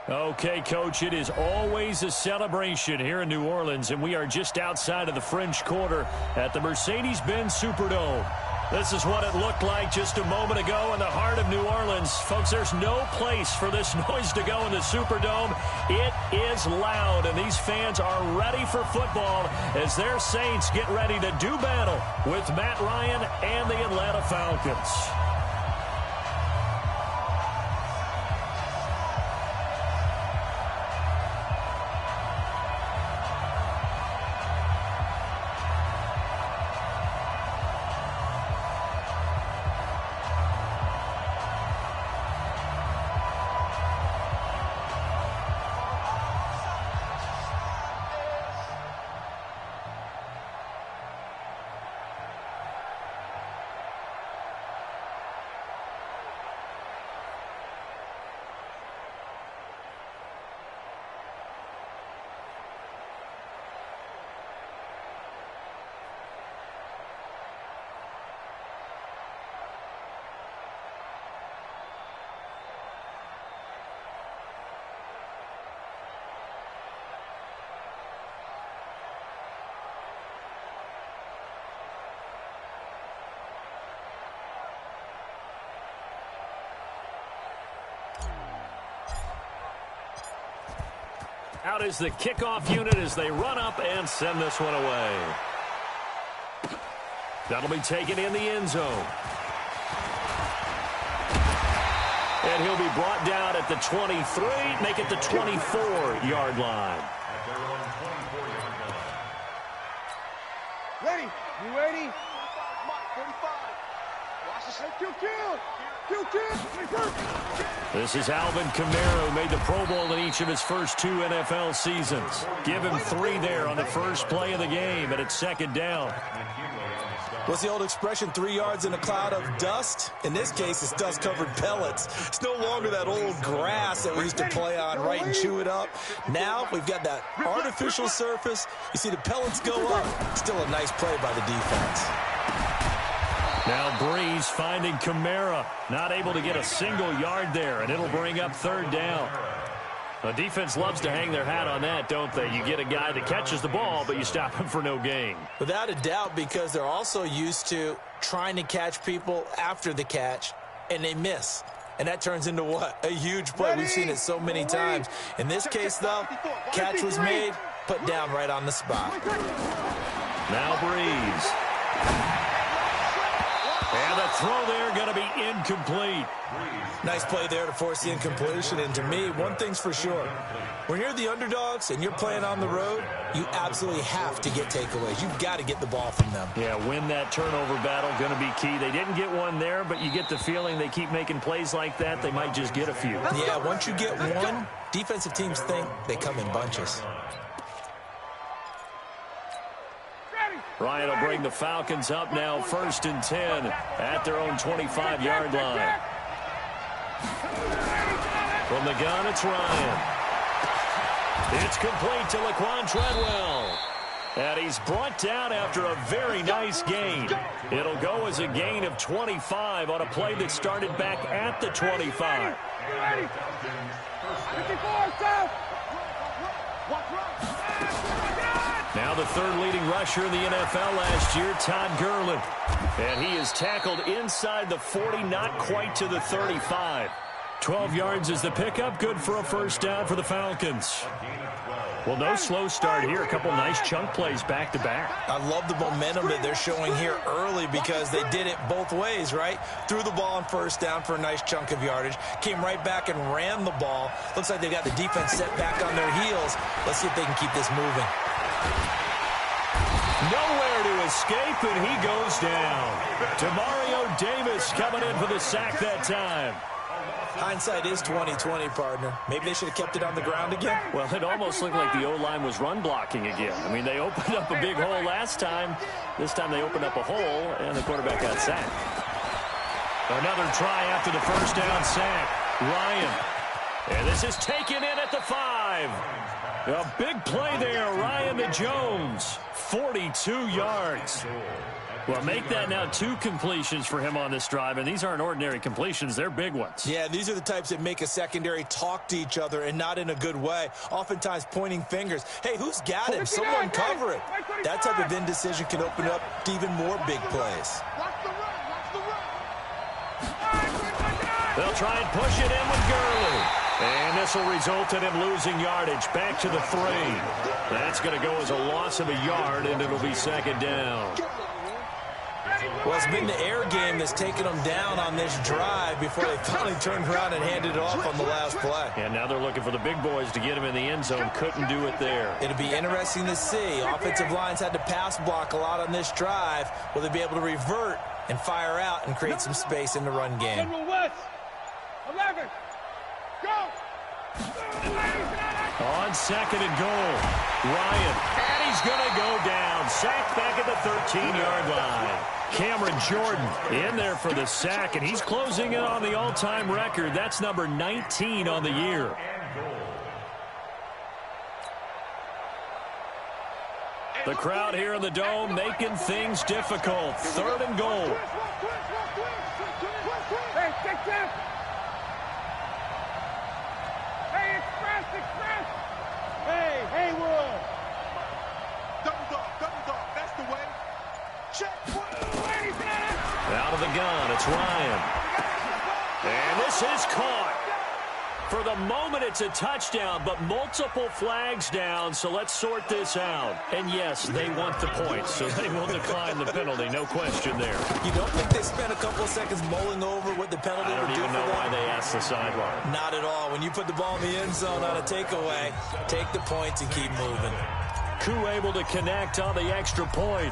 Okay, Coach, it is always a celebration here in New Orleans, and we are just outside of the French Quarter at the Mercedes-Benz Superdome. This is what it looked like just a moment ago in the heart of New Orleans. Folks, there's no place for this noise to go in the Superdome. It is loud, and these fans are ready for football as their Saints get ready to do battle with Matt Ryan and the Atlanta Falcons. Out is the kickoff unit as they run up and send this one away. That'll be taken in the end zone. And he'll be brought down at the 23, make it the 24-yard line. Ready? You ready? 45. Watch the shake. Kill. This is Alvin Kamara, who made the Pro Bowl in each of his first 2 NFL seasons. Give him 3 there on the first play of the game, and it's second down. What's the old expression, 3 yards in a cloud of dust? In this case, it's dust-covered pellets. It's no longer that old grass that we used to play on, right, and chew it up. Now we've got that artificial surface. You see the pellets go up. Still a nice play by the defense. Now Breeze finding Kamara. Not able to get a single yard there, and it'll bring up third down. The defense loves to hang their hat on that, don't they? You get a guy that catches the ball, but you stop him for no gain. Without a doubt, because they're also used to trying to catch people after the catch, and they miss. And that turns into what? A huge play. We've seen it so many times. In this case, though, catch was made, put down right on the spot. Now Breeze. And the throw there going to be incomplete. Nice play there to force the incompletion. And to me, one thing's for sure. When you're the underdogs and you're playing on the road, you absolutely have to get takeaways. You've got to get the ball from them. Yeah, win that turnover battle, going to be key. They didn't get one there, but you get the feeling they keep making plays like that, they might just get a few. Yeah, once you get one, defensive teams think they come in bunches. Ryan will bring the Falcons up now, 1st and 10 at their own 25-yard line. From the gun, it's Ryan. It's complete to Laquan Treadwell. And he's brought down after a very nice gain. It'll go as a gain of 25 on a play that started back at the 25. Now the 3rd leading rusher in the NFL last year, Todd Gurley. And he is tackled inside the 40, not quite to the 35. 12 yards is the pickup, good for a first down for the Falcons. Well, no slow start here. A couple nice chunk plays back-to-back. I love the momentum that they're showing here early because they did it both ways, right? Threw the ball on first down for a nice chunk of yardage. Came right back and ran the ball. Looks like they got the defense set back on their heels. Let's see if they can keep this moving. Nowhere to escape, and he goes down. Demario Davis coming in for the sack that time. Hindsight is 20/20, partner. Maybe they should have kept it on the ground again. Well, it almost looked like the O-line was run blocking again. I mean, they opened up a big hole last time. This time they opened up a hole, and the quarterback got sacked. Another try after the first down sack. Ryan. And this is taken in at the 5. A big play there, Ryan to Jones. 42 yards. Well, make that now 2 completions for him on this drive, and these aren't ordinary completions. They're big ones. Yeah, these are the types that make a secondary talk to each other and not in a good way, oftentimes pointing fingers. Hey, who's got him? Someone cover it. That type of indecision can open up to even more big plays. They'll try and push it in with Gurley. And this will result in him losing yardage. Back to the 3. That's going to go as a loss of a yard, and it'll be 2nd down. Well, it's been the air game that's taken them down on this drive before they finally turned around and handed it off on the last play. And now they're looking for the big boys to get him in the end zone. Couldn't do it there. It'll be interesting to see. Offensive lines had to pass block a lot on this drive. Will they be able to revert and fire out and create some space in the run game? 11. Go. On 2nd and goal, Ryan. And he's going to go down. Sacked back at the 13-yard line. Cameron Jordan in there for the sack, and he's closing in on the all-time record. That's number 19 on the year. The crowd here in the Dome making things difficult. 3rd and goal. Hey, stick this. Hey, express. Hey, Haywood. Double dog. That's the way. Check. Out of the gun, it's Ryan. And this is caught. For the moment, it's a touchdown, but multiple flags down, so let's sort this out. And yes, they want the points, so they will decline the penalty, no question there. You don't think they spent a couple of seconds mulling over what the penalty would do for them? I don't even know why they asked the sideline. Not at all. When you put the ball in the end zone on a takeaway, take the points and keep moving. Koo able to connect on the extra point.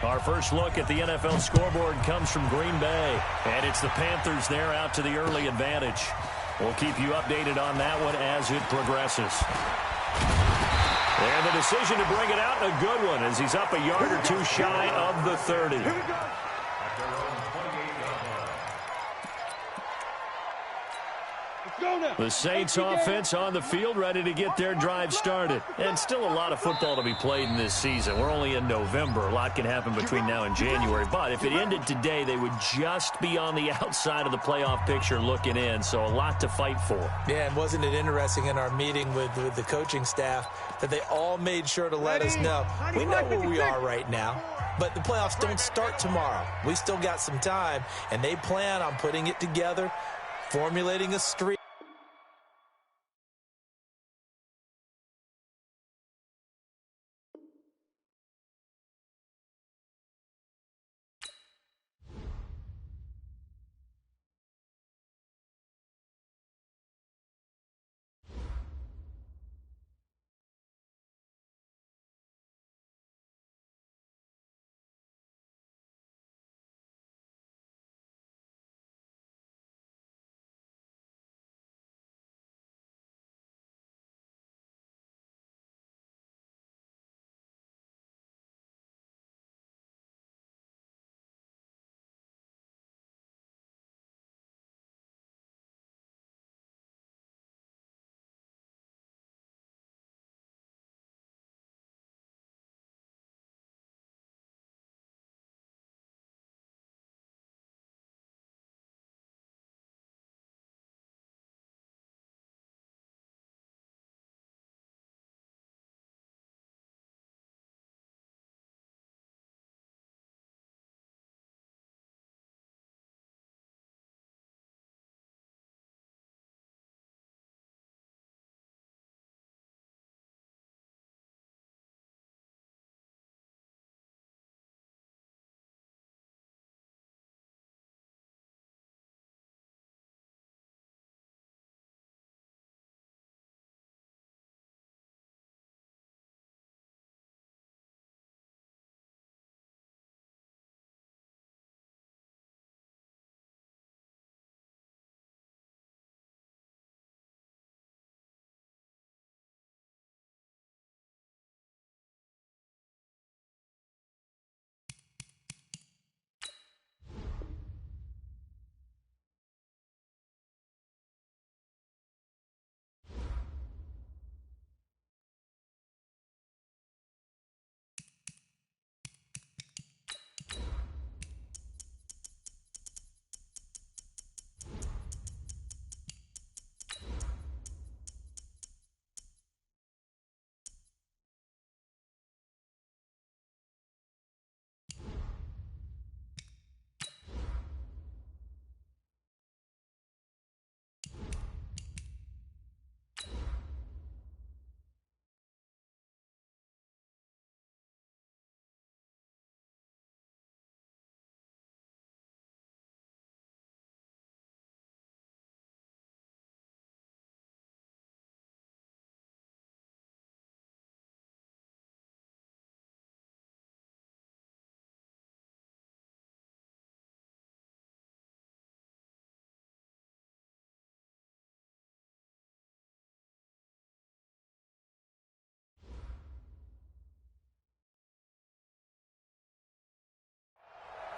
Our first look at the NFL scoreboard comes from Green Bay, and it's the Panthers there out to the early advantage. We'll keep you updated on that one as it progresses. And the decision to bring it out, a good one, as he's up a yard or 2 shy of the 30. The Saints offense on the field, ready to get their drive started. And still a lot of football to be played in this season. We're only in November. A lot can happen between now and January. But if it ended today, they would just be on the outside of the playoff picture looking in. So a lot to fight for. Yeah, and wasn't it interesting in our meeting with the coaching staff that they all made sure to let us know, we know where we are right now, but the playoffs don't start tomorrow. We still got some time, and they plan on putting it together, formulating a streak.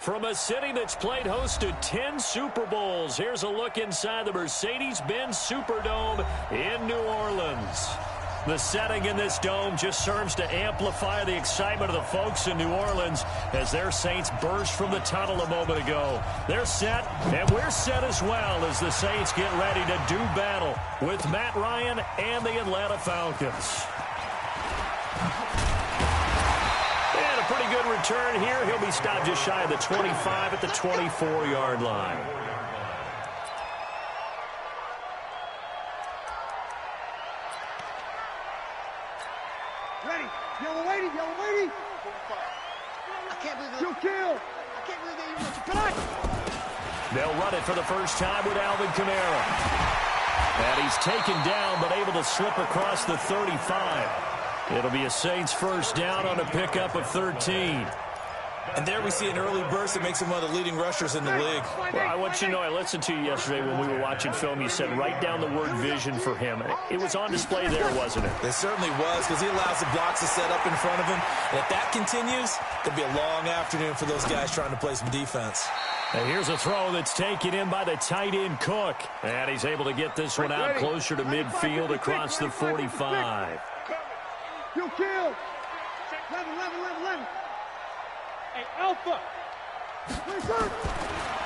From a city that's played host to 10 Super Bowls, here's a look inside the Mercedes-Benz Superdome in New Orleans. The setting in this dome just serves to amplify the excitement of the folks in New Orleans as their Saints burst from the tunnel a moment ago. They're set, and we're set as well as the Saints get ready to do battle with Matt Ryan and the Atlanta Falcons. And a pretty good return here. He'll be stopped just shy of the 25 at the 24-yard line. Ready. Yellow lady. I can't believe it. You kill. I can't believe they even let you cut. They'll run it for the first time with Alvin Kamara. And he's taken down but able to slip across the 35. It'll be a Saints first down on a pickup of 13. And there we see an early burst that makes him one of the leading rushers in the league. Well, I want you to know, I listened to you yesterday when we were watching film. You said write down the word vision for him. It was on display there, wasn't it? It certainly was, because he allows the blocks to set up in front of him. And if that continues, it'll be a long afternoon for those guys trying to play some defense. And here's a throw that's taken in by the tight end Cook. And he's able to get this one out closer to midfield across the 45. You kill. 11. Hey, Alpha.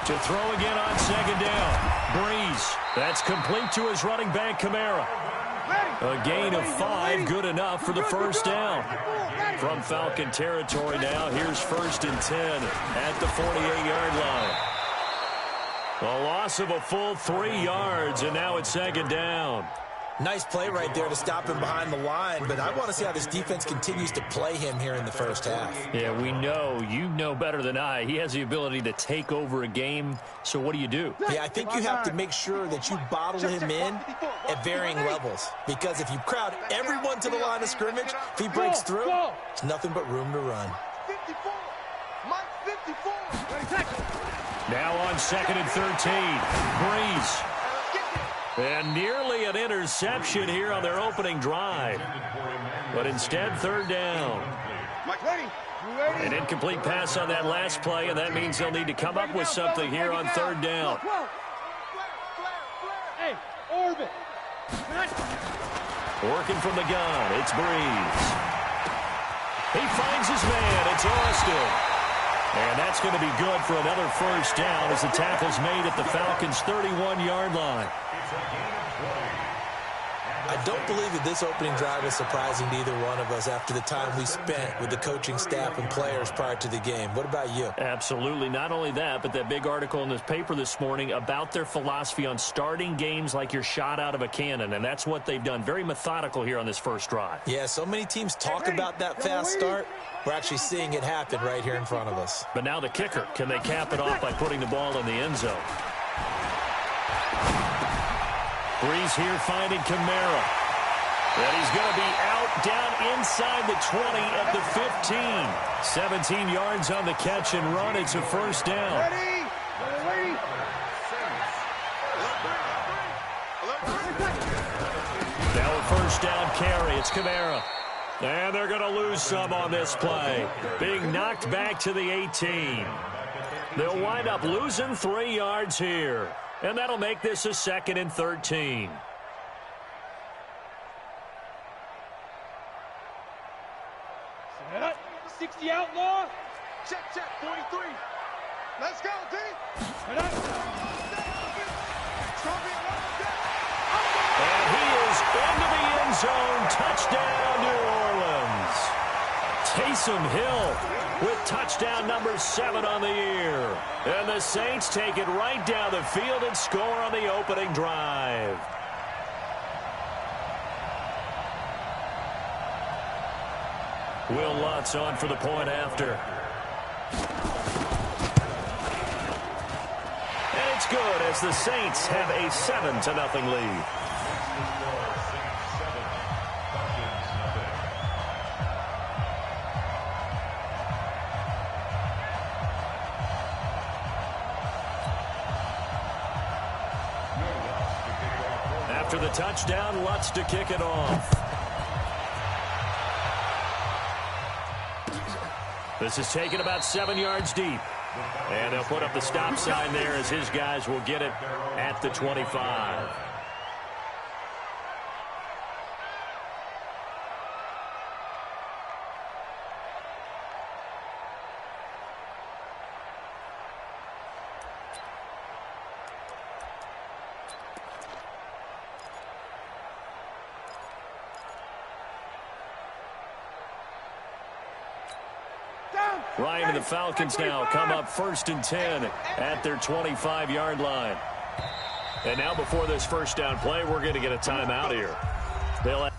To throw again on second down. Breeze. That's complete to his running back, Kamara. A gain of 5, good enough for the first down. From Falcon territory now, here's 1st and 10 at the 48-yard line. A loss of a full 3 yards, and now it's 2nd down. Nice play right there to stop him behind the line, but I want to see how this defense continues to play him here in the first half. Yeah, we know. You know better than I. He has the ability to take over a game, so what do? Yeah, I think you have to make sure that you bottle him in at varying levels, because if you crowd everyone to the line of scrimmage, if he breaks through, it's nothing but room to run. 54. Mike 54. Now on 2nd and 13, Breeze. And nearly an interception here on their opening drive. But instead, 3rd down. An incomplete pass on that last play, and that means they'll need to come up with something here on 3rd down. Hey, Orbit. Working from the gun, it's Breeze. He finds his man, it's Austin. And that's going to be good for another first down as the tackle's made at the Falcons' 31-yard line. I don't believe that this opening drive is surprising to either one of us after the time we spent with the coaching staff and players prior to the game. What about you? Absolutely. Not only that, but that big article in this paper this morning about their philosophy on starting games like you're shot out of a cannon, and that's what they've done. Very methodical here on this first drive. Yeah, so many teams talk about that fast start. We're actually seeing it happen right here in front of us. But now the kicker. Can they cap it off by putting the ball in the end zone? Breeze here finding Kamara. And he's going to be out down inside the 20 at the 15. 17 yards on the catch and run. It's a first down. Now a first down carry. It's Kamara. And they're going to lose some on this play. Being knocked back to the 18. They'll wind up losing 3 yards here. And that'll make this a 2nd and 13. Set up. 60 outlaw. Check, 43. Let's go, D. Set up. And he is into the end zone. Touchdown, New Orleans. Taysom Hill with touchdown number 7 on the year. And the Saints take it right down the field and score on the opening drive. Will Lutz on for the point after. And it's good as the Saints have a 7-0 lead. After the touchdown, Lutz to kick it off. This is taken about 7 yards deep. And they'll put up the stop sign there as his guys will get it at the 25. Ryan and the Falcons now come up 1st and 10 at their 25-yard line. And now before this first down play, we're going to get a timeout here. They'll have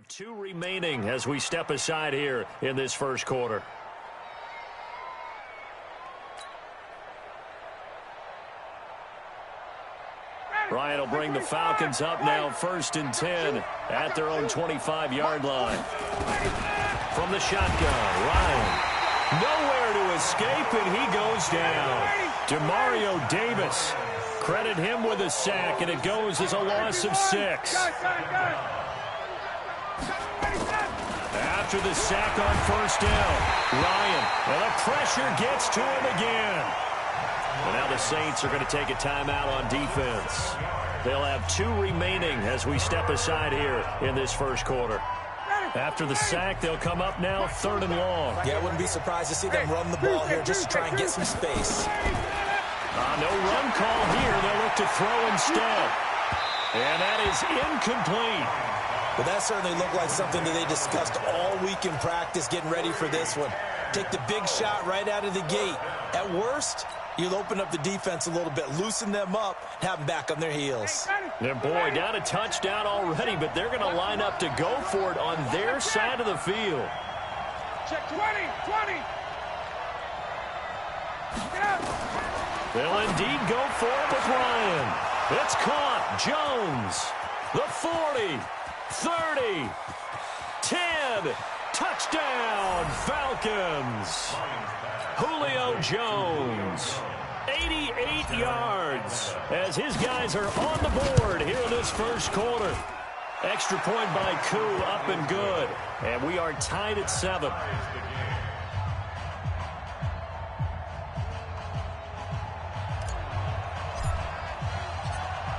have 2 remaining as we step aside here in this first quarter. Ryan will bring the Falcons up now 1st and 10 at their own 25-yard line. From the shotgun, Ryan. Nowhere to escape, and he goes down. Demario Davis. Credit him with a sack, and it goes as a loss of 6. After the sack on 1st down, Ryan, and the pressure gets to him again. And now the Saints are going to take a timeout on defense. They'll have 2 remaining as we step aside here in this first quarter. After the sack, they'll come up now 3rd and long. Yeah, I wouldn't be surprised to see them run the ball here just to try and get some space. No run call here. They'll look to throw instead. And that is incomplete. Well, that certainly looked like something that they discussed all week in practice getting ready for this one. Take the big shot right out of the gate. At worst, you'll open up the defense a little bit, loosen them up, have them back on their heels. Their boy got a touchdown already, but they're going to line up to go for it on their side of the field. Check 20. Get out. They'll indeed go for it with Ryan. It's caught. Jones. The 40. 30. 10. Touchdown, Falcons. Julio Jones. 88 yards as his guys are on the board here in this first quarter. Extra point by Koo, up and good. And we are tied at 7.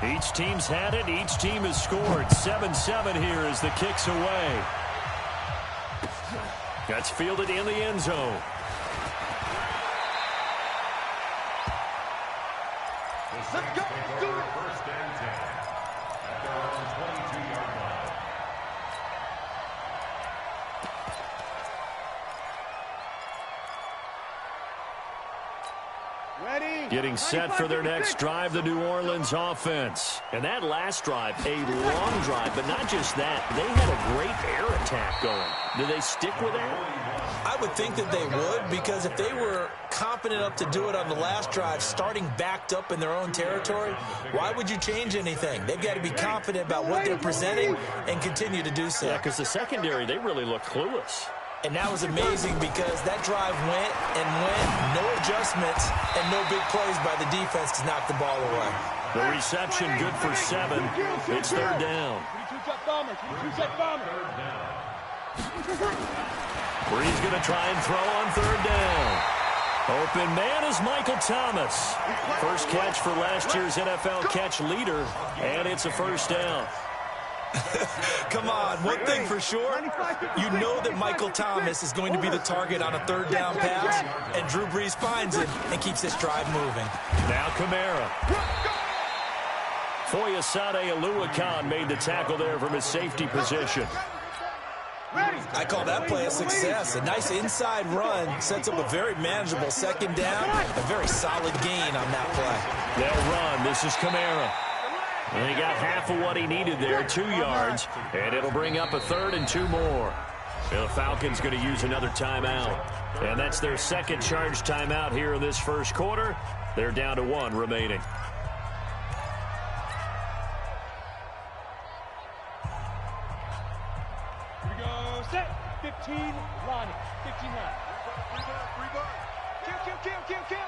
Each team's had it. Each team has scored. 7-7 here as the kick's away. That's fielded in the end zone. Let's go. Do it. First and 10 at their own 22-yard line. Ready. Getting set for their next drive, the New Orleans offense. And that last drive, a long drive, but not just that. They had a great air attack going. Do they stick with that? I would think that they would, because if they were confident enough to do it on the last drive, starting backed up in their own territory, why would you change anything? They've got to be confident about what they're presenting and continue to do so. Yeah, because the secondary, they really look clueless. And that was amazing because that drive went and went, no adjustments, and no big plays by the defense to knock the ball away. The reception good for 7. It's third down. Bree's going to try and throw on third down. Open man is Michael Thomas. First catch for last year's NFL catch leader, and it's a first down. Come on, one thing for sure, you know that Michael Thomas is going to be the target on a third down pass, and Drew Brees finds him and keeps this drive moving. Now Kamara. Foyesade Oluwakan made the tackle there from his safety position. I call that play a success. A nice inside run sets up a very manageable second down, a very solid gain on that play. They'll run. This is Kamara. And he got half of what he needed there, 2 yards, and it'll bring up a 3rd and 2 more. And the Falcons going to use another timeout. And that's their second charge timeout here in this first quarter. They're down to 1 remaining. Here we go. Set. 15 line. 15 line. Free bird. Kill.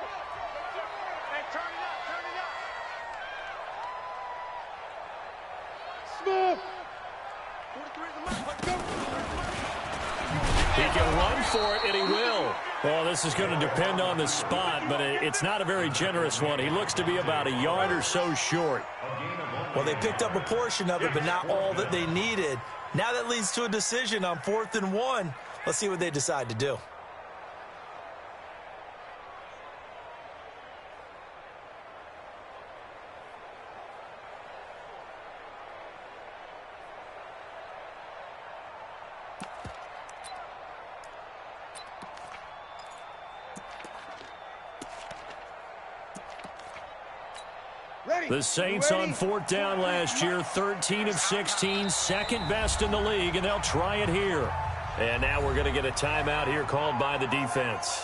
Hey, turn it up. Smooth. 43 is the left. Let's go. He can run for it, and he will. Well, this is going to depend on the spot, but it's not a very generous one. He looks to be about a yard or so short. Well, they picked up a portion of it, but not all that they needed. Now that leads to a decision on 4th and 1. Let's see what they decide to do. The Saints on 4th down last year, 13 of 16, second best in the league, and they'll try it here. And now we're going to get a timeout here called by the defense.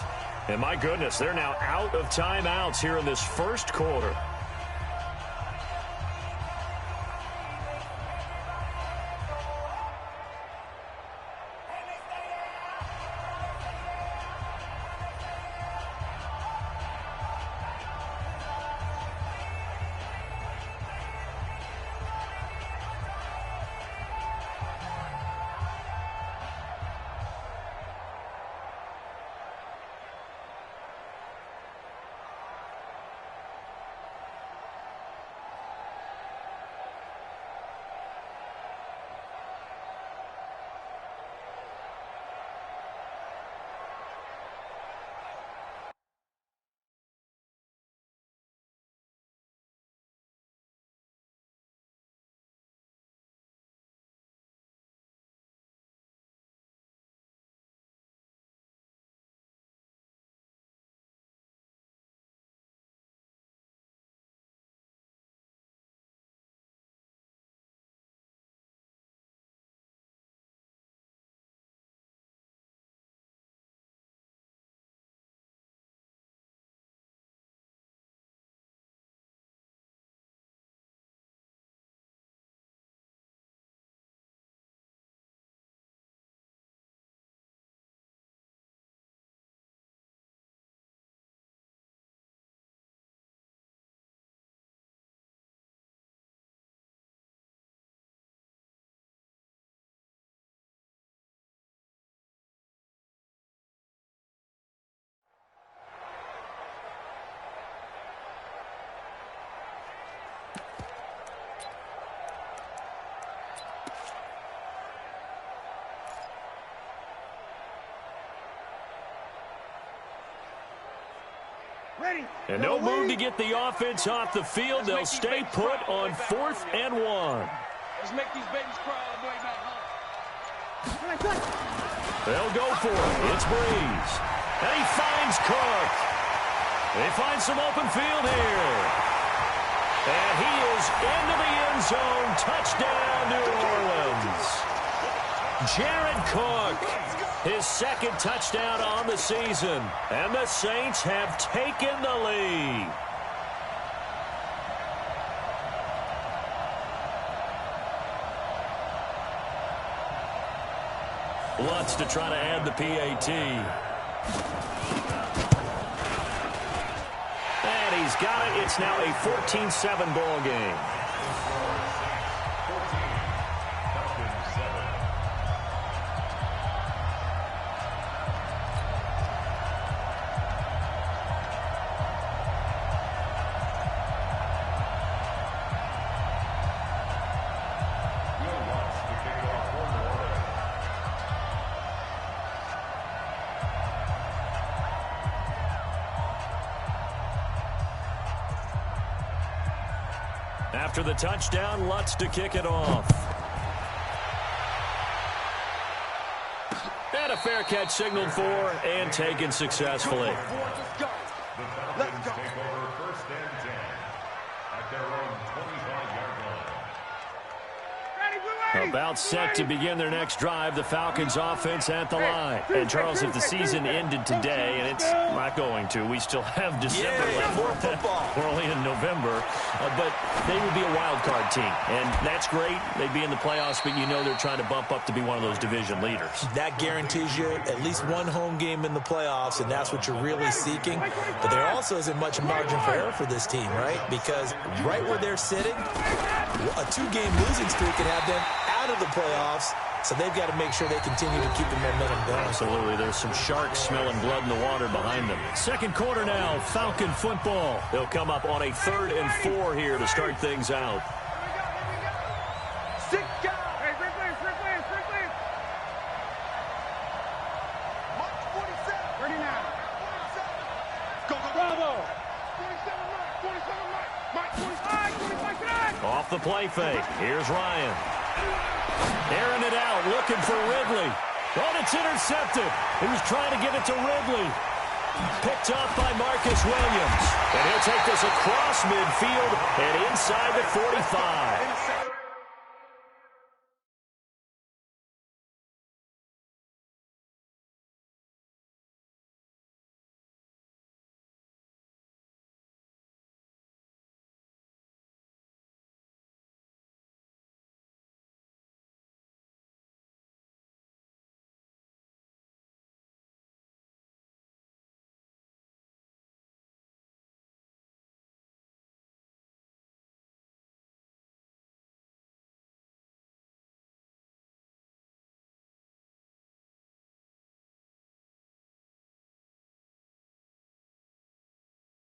And my goodness, they're now out of timeouts here in this first quarter. And no move to get the offense off the field. They'll stay put on 4th and 1. Let's make these babies cry all the way back home. They'll go for it. It's Breeze. And he finds Cook. They find some open field here. And he is into the end zone. Touchdown, New Orleans. Jared Cook, his 2nd touchdown on the season. And the Saints have taken the lead. Lutz to try to add the PAT. And he's got it. It's now a 14-7 ball game. After the touchdown, Lutz to kick it off. And a fair catch signaled for and taken successfully. The Falcons take over 1st and 10 at their own 25-yard line. About set to begin their next drive, the Falcons offense at the line. And Charles, if the season ended today, and it's not going to, we still have December left. More football. We're only in November, but they would be a wild card team. And that's great. They'd be in the playoffs, but you know they're trying to bump up to be one of those division leaders. That guarantees you at least one home game in the playoffs, and that's what you're really seeking. But there also isn't much margin for error for this team, right? Because right where they're sitting, a 2-game losing streak can have them out of the playoffs, so they've got to make sure they continue to keep the momentum going. Absolutely. There's some sharks smelling blood in the water behind them. 2nd quarter now, Falcon football. They'll come up on a 3rd and 4 here to start things out. Sick guy. Hey, Rick Williams. Mark 47. 39. 47. Go. Bravo. 47, Mike. 25. Off the play fake. Here's Ryan. Airing it out, looking for Ridley. Oh, it's intercepted. He was trying to get it to Ridley. Picked off by Marcus Williams. And he'll take this across midfield and inside the 45.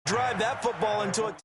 Drive that football into a